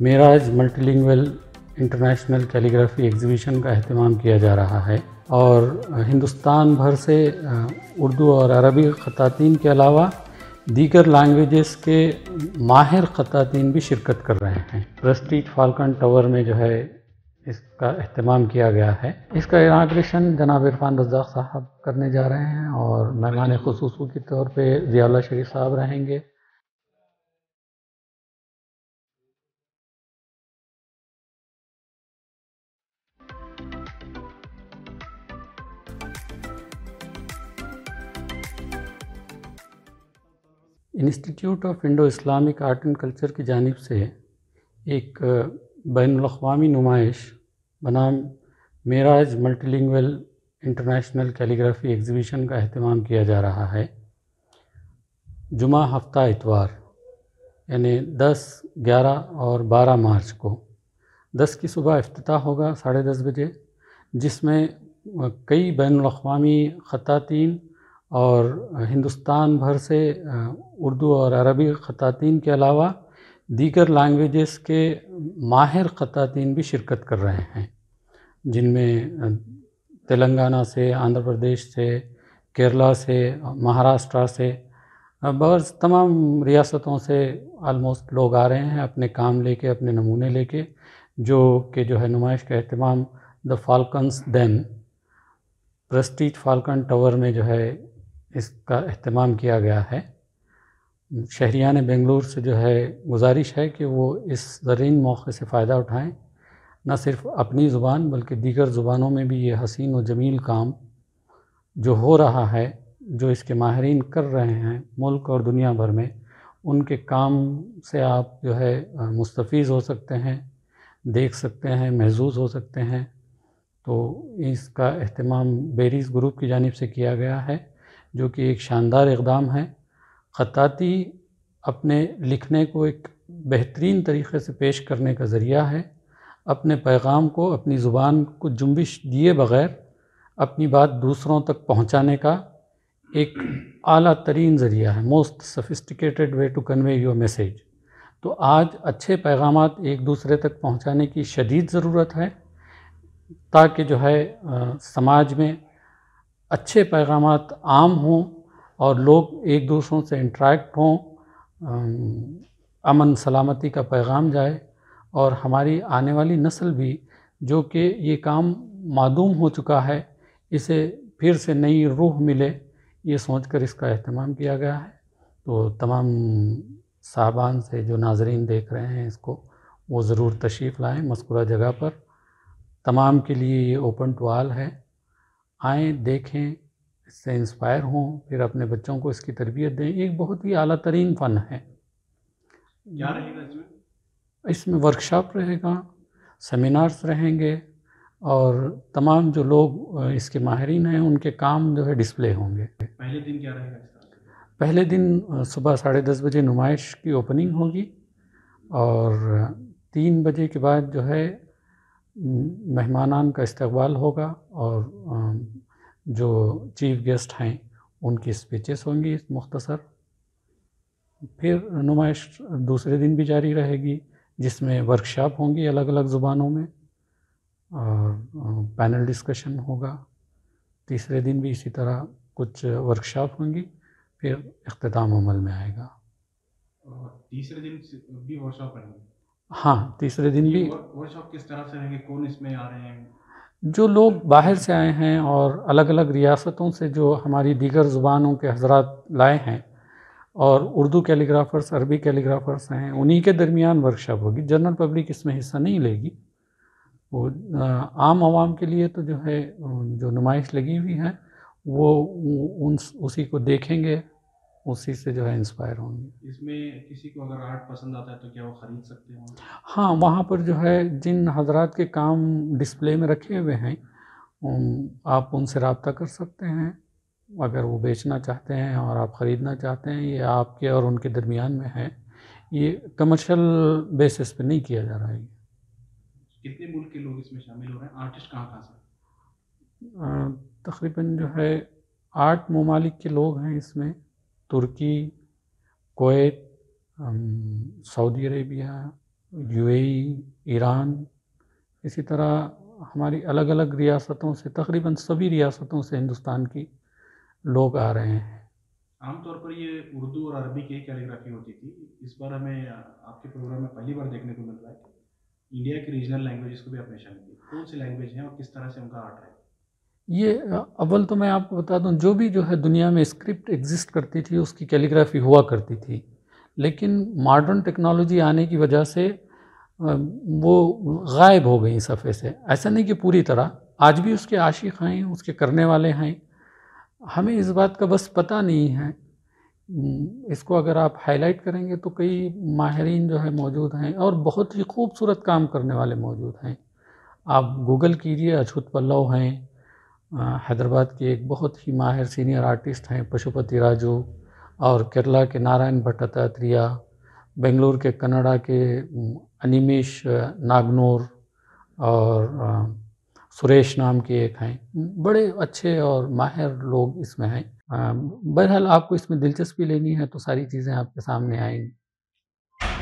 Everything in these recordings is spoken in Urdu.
معراج multilingual international calligraphy exhibition کا اہتمام کیا جا رہا ہے اور ہندوستان بھر سے اردو اور عربی خطاطین کے علاوہ دیگر لینگویجز کے ماہر خطاطین بھی شرکت کر رہے ہیں۔ پریسٹیج فالکن ٹاور میں جو ہے اس کا اہتمام کیا گیا ہے۔ اس کا اناگریشن جناب عرفان رزاق صاحب کرنے جا رہے ہیں اور مہمان خصوصی کے طور پہ ضیاء اللہ شریف صاحب رہیں گے۔ Institute of Indo Islamic art and culture کی جانب سے ایک بین الاقوامی نمائش بنام Meraj multilingual international calligraphy exhibition کا اہتمام کیا جا رہا ہے۔ جمعہ ہفتہ اتوار یعنی 10، 11 اور 12 مارچ کو 10 کی صبح افتتاح ہوگا 10:30 بجے، جس میں کئی بین الاقوامی خطاطین اور ہندوستان بھر سے اردو اور عربی خطاطین کے علاوہ دیگر لینگویجز کے ماہر خطاطین بھی شرکت کر رہے ہیں، جن میں تلنگانہ سے، آندھرا پردیش سے، کیرلا سے، مہاراشٹرا سے، بعض تمام ریاستوں سے آلموسٹ لوگ آ رہے ہیں اپنے کام لے کے، اپنے نمونے لے کے، جو ہے نمائش کا اہتمام دا فالکنز دین پریسٹیج فالکن ٹاور میں جو ہے اس کا اہتمام کیا گیا ہے۔ شہریان بنگلور سے جو ہے گزارش ہے کہ وہ اس زرین موقع سے فائدہ اٹھائیں، نہ صرف اپنی زبان بلکہ دیگر زبانوں میں بھی یہ حسین و جمیل کام جو ہو رہا ہے، جو اس کے ماہرین کر رہے ہیں ملک اور دنیا بھر میں، ان کے کام سے آپ جو ہے مستفیض ہو سکتے ہیں، دیکھ سکتے ہیں، محظوظ ہو سکتے ہیں۔ تو اس کا اہتمام بیریز گروپ کی جانب سے کیا گیا ہے، جو کہ ایک شاندار اقدام ہے۔ خطاطی اپنے لکھنے کو ایک بہترین طریقے سے پیش کرنے کا ذریعہ ہے، اپنے پیغام کو، اپنی زبان کو جنبش دیے بغیر اپنی بات دوسروں تک پہنچانے کا ایک اعلیٰ ترین ذریعہ ہے، most sophisticated way to convey your message. تو آج اچھے پیغامات ایک دوسرے تک پہنچانے کی شدید ضرورت ہے، تاکہ جو ہے سماج میں اچھے پیغامات عام ہوں اور لوگ ایک دوسروں سے انٹریکٹ ہوں، امن سلامتی کا پیغام جائے، اور ہماری آنے والی نسل بھی جو کہ یہ کام معدوم ہو چکا ہے، اسے پھر سے نئی روح ملے، یہ سوچ کر اس کا اہتمام کیا گیا ہے۔ تو تمام صاحبان سے جو ناظرین دیکھ رہے ہیں اس کو، وہ ضرور تشریف لائیں مذکورہ جگہ پر۔ تمام کے لیے یہ اوپن ٹو آل ہے، آئیں، دیکھیں، اس سے انسپائر ہوں، پھر اپنے بچوں کو اس کی تربیت دیں۔ ایک بہت ہی اعلیٰ ترین فن ہے۔ کیا رہے گا اس میں ورکشاپ رہے گا، سیمینارز رہیں گے، اور تمام جو لوگ اس کے ماہرین ہیں ان کے کام جو ہے ڈسپلے ہوں گے۔ پہلے دن کیا رہے گا اس کا؟ پہلے دن صبح 10:30 بجے نمائش کی اوپننگ ہوگی، اور 3 بجے کے بعد جو ہے مہمانان کا استقبال ہوگا، اور جو چیف گیسٹ ہیں ان کی اسپیچز ہوں گی مختصر۔ پھر نمائش دوسرے دن بھی جاری رہے گی، جس میں ورکشاپ ہوں گی الگ الگ زبانوں میں، اور پینل ڈسکشن ہوگا۔ تیسرے دن بھی اسی طرح کچھ ورکشاپ ہوں گی، پھر اختتام عمل میں آئے گا۔ تیسرے دن بھی ورکشاپ رہیں گے؟ ہاں، تیسرے دن بھی۔ ورکشاپ کس طرح سے رہیں گے؟ کون اس میں آ رہے ہیں؟ جو لوگ باہر سے آئے ہیں اور الگ الگ ریاستوں سے جو ہماری دیگر زبانوں کے حضرات لائے ہیں، اور اردو کیلیگرافرز، عربی کیلیگرافرز ہیں، انہی کے درمیان ورکشاپ ہوگی۔ جنرل پبلک اس میں حصہ نہیں لے گی۔ وہ عام عوام کے لیے تو جو ہے جو نمائش لگی ہوئی ہے وہ اسی کو دیکھیں گے، اسی سے جو ہے انسپائر ہوں گے۔ اس میں کسی کو اگر آرٹ پسند آتا ہے تو کیا وہ خرید سکتے ہیں؟ ہاں، وہاں پر جو ہے جن حضرات کے کام ڈسپلے میں رکھے ہوئے ہیں آپ ان سے رابطہ کر سکتے ہیں، اگر وہ بیچنا چاہتے ہیں اور آپ خریدنا چاہتے ہیں۔ یہ آپ کے اور ان کے درمیان میں ہے، یہ کمرشل بیسس پہ نہیں کیا جا رہا ہے۔ کتنے ملک کے لوگ اس میں شامل ہو رہے ہیں؟ آرٹسٹ کہاں کہاں سے؟ تقریباً جو ہے 8 ممالک کے لوگ ہیں اس میں: ترکی، کویت، سعودی عربیہ، UAE، ایران، اسی طرح ہماری الگ الگ ریاستوں سے، تقریباً سبھی ریاستوں سے ہندوستان کی لوگ آ رہے ہیں۔ عام طور پر یہ اردو اور عربی کی کیلیگرافی ہوتی تھی، اس بار ہمیں آپ کے پروگرام میں پہلی بار دیکھنے کو مل رہا ہے کہ انڈیا کی ریجنل لینگویجز کو بھی آپ نے شامل کی۔ کون سی لینگویج ہیں اور کس طرح سے ان کا آرٹ ہے؟ یہ اول تو میں آپ کو بتا دوں، جو بھی جو ہے دنیا میں اسکرپٹ ایگزسٹ کرتی تھی اس کی کیلیگرافی ہوا کرتی تھی، لیکن ماڈرن ٹیکنالوجی آنے کی وجہ سے وہ غائب ہو گئی صفحے سے۔ ایسا نہیں کہ پوری طرح، آج بھی اس کے عاشق ہیں، اس کے کرنے والے ہیں، ہمیں اس بات کا بس پتہ نہیں ہے۔ اس کو اگر آپ ہائی لائٹ کریں گے تو کئی ماہرین جو ہے موجود ہیں اور بہت ہی خوبصورت کام کرنے والے موجود ہیں۔ آپ گوگل کیجئے، اچھوت پلو ہیں، حیدرآباد کے ایک بہت ہی ماہر سینئر آرٹسٹ ہیں پشوپتی راجو، اور کیرلا کے نارائن بھٹاتریہ، بنگلور کے کناڈا کے انیمیش ناگنور، اور سریش نام کے ایک ہیں، بڑے اچھے اور ماہر لوگ اس میں ہیں۔ بہرحال آپ کو اس میں دلچسپی لینی ہے تو ساری چیزیں آپ کے سامنے آئیں گی۔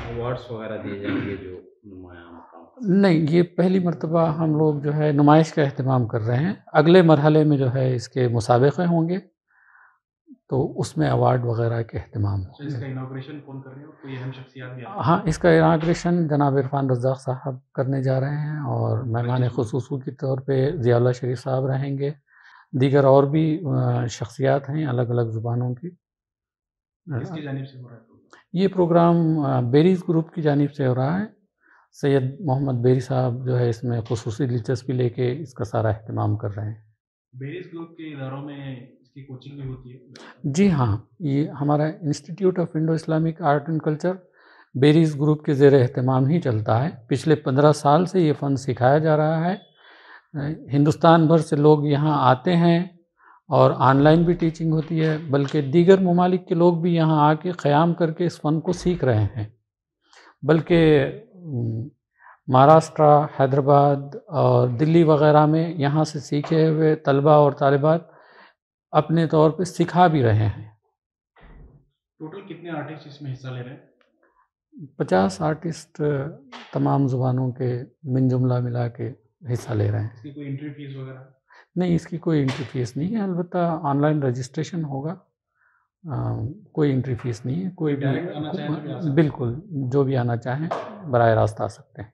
ایوارڈس وغیرہ دیے جائیں گے جو نمایاں مقام؟ نہیں، یہ پہلی مرتبہ ہم لوگ جو ہے نمائش کا اہتمام کر رہے ہیں۔ اگلے مرحلے میں جو ہے اس کے مسابقے ہوں گے تو اس میں ایوارڈ وغیرہ کے اہتمام ہوں اس گے۔ کا انوگریشن کون کر رہے ہیں اور کوئی اہم شخصیات بھی آ رہی ہیں؟ ہاں، اس کا اناگریشن جناب عرفان رزاق صاحب کرنے جا رہے ہیں، اور مہمان خصوصی کے طور پہ ضیاء اللہ شریف صاحب رہیں گے۔ دیگر اور بھی شخصیات ہیں الگ الگ زبانوں کی۔ کس کی جانب سے ہو رہا ہے پروگرام؟ یہ پروگرام بیریز گروپ کی جانب سے ہو رہا ہے۔ سید محمد بیری صاحب جو ہے اس میں خصوصی دلچسپی لے کے اس کا سارا اہتمام کر رہے ہیں۔ بیریز گروپ کے اداروں میں اس کی کوچنگ بھی ہوتی ہے؟ جی ہاں، یہ ہمارا institute of Indo Islamic art and culture بیریز گروپ کے زیر اہتمام ہی چلتا ہے۔ پچھلے 15 سال سے یہ فن سکھایا جا رہا ہے۔ ہندوستان بھر سے لوگ یہاں آتے ہیں، اور آن لائن بھی ٹیچنگ ہوتی ہے، بلکہ دیگر ممالک کے لوگ بھی یہاں آ کے قیام کر کے اس فن کو سیکھ رہے ہیں۔ بلکہ مہاراشٹرا، حیدرآباد اور دلی وغیرہ میں یہاں سے سیکھے ہوئے طلباء اور طالبات اپنے طور پہ سکھا بھی رہے ہیں۔ ٹوٹل کتنے آرٹسٹ اس میں حصہ لے رہے ہیں؟ 50 آرٹسٹ تمام زبانوں کے من جملہ ملا کے حصہ لے رہے ہیں۔ اس کی کوئی انٹری فیس وغیرہ؟ نہیں، اس کی کوئی انٹری فیس نہیں ہے، البتہ آن لائن رجسٹریشن ہوگا۔ کوئی انٹری فیس نہیں ہے، کوئی بھی ڈائریکٹ آنا چاہیں تو بھی آ سکتے ہیں؟ بالکل، جو بھی آنا چاہیں براہ راست آ سکتے ہیں۔